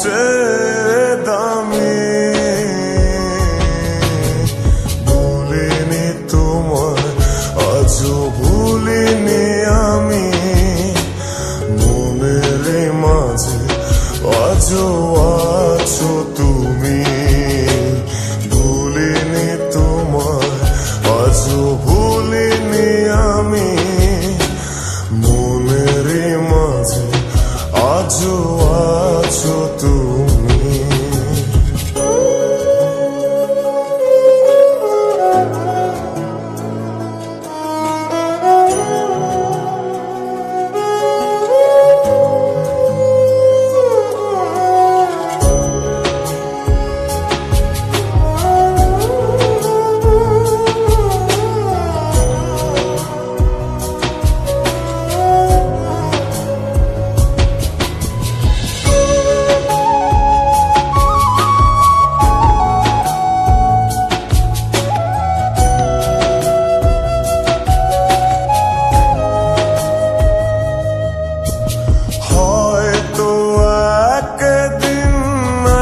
সবচেয়ে দামি। ভুলিনি তোমায়, আজও ভুলিনি আমি, মনের মাঝে আজও আছো তুমি। ভুলিনি তোমায়, আজও ভুলিনি আমি, মনের মাঝে আজও আছো তুমি।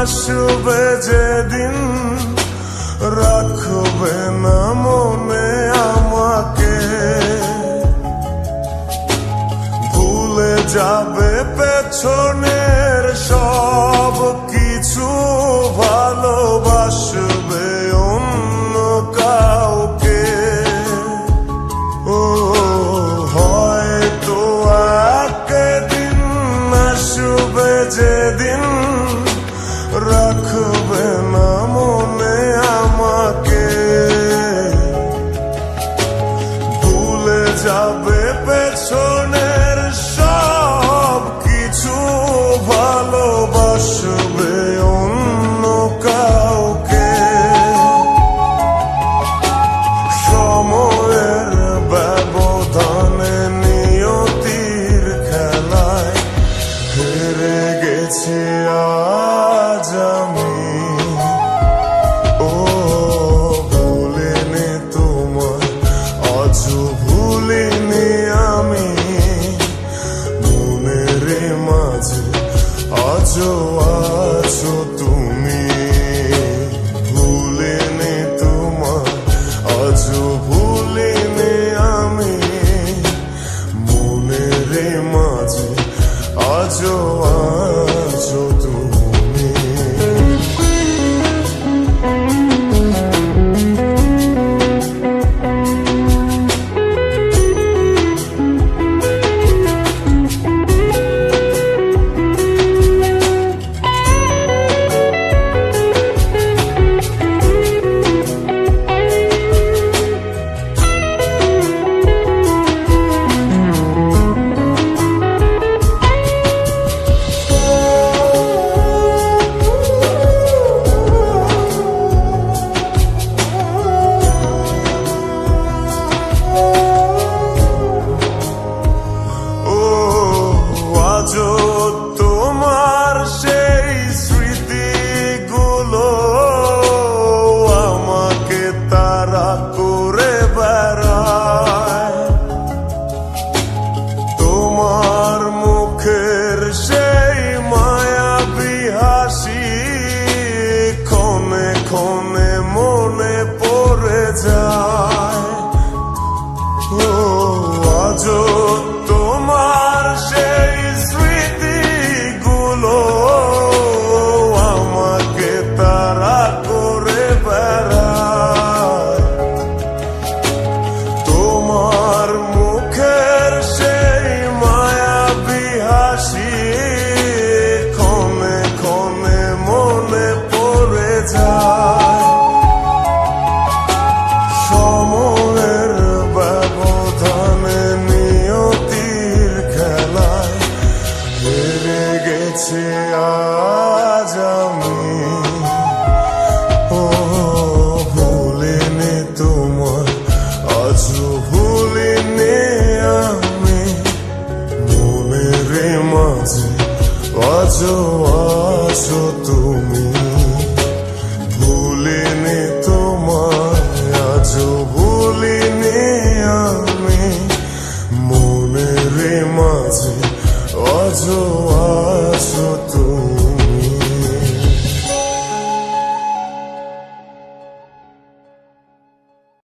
আসবে যেদিন রাখবে না মনে আমাকে, ভুলে যাবে পেছনের সব কিছু, ভালোবাসবে অন্য কাউকে। ও হয়তো একদিন আসবে যেদিন রাখবে না মনে আমাকে, ভুলে যাবে পেছনের সব কিছু, ভালোবাসবে অন্য কাউকে। সময়ের ব্যবধানে নিয়তির খেলায় হেরে গেছে আজ আমি। ও ভুলিনি তোমায়, আজও ভুলিনি আমি, মনের মাঝে আজও আছো তুমি। ভুলিনি তোমায়, আজও ভুলিনি আমি, মনের মাঝে আজও আছো তুমি। তোমার সেই স্মৃতিগুলো আমাকে তাড়া করে বেড়ায়, তোমার মুখের সেই মায়াবী হাসি ক্ষণে ক্ষণে মনে পড়ে যায়। ও আজও তোমার সেই স্মৃতিগুলো আমাকে তাড়া করে বেড়ায়, তোমার মুখের সেই মায়াবী হাসি ক্ষণে ক্ষণে মনে পড়ে যায়। সময়ের ব্যবধানে নিয়তির খেলায় হেরে গেছে আজ আমি। ও ভুলিনি তোমায়, আজও ভুলিনি আমি, মনের মাঝে আজও আছো তুমি। ভুলিনি তোমায়, আজও ভুলিনি আমি, মনের মাঝে আজও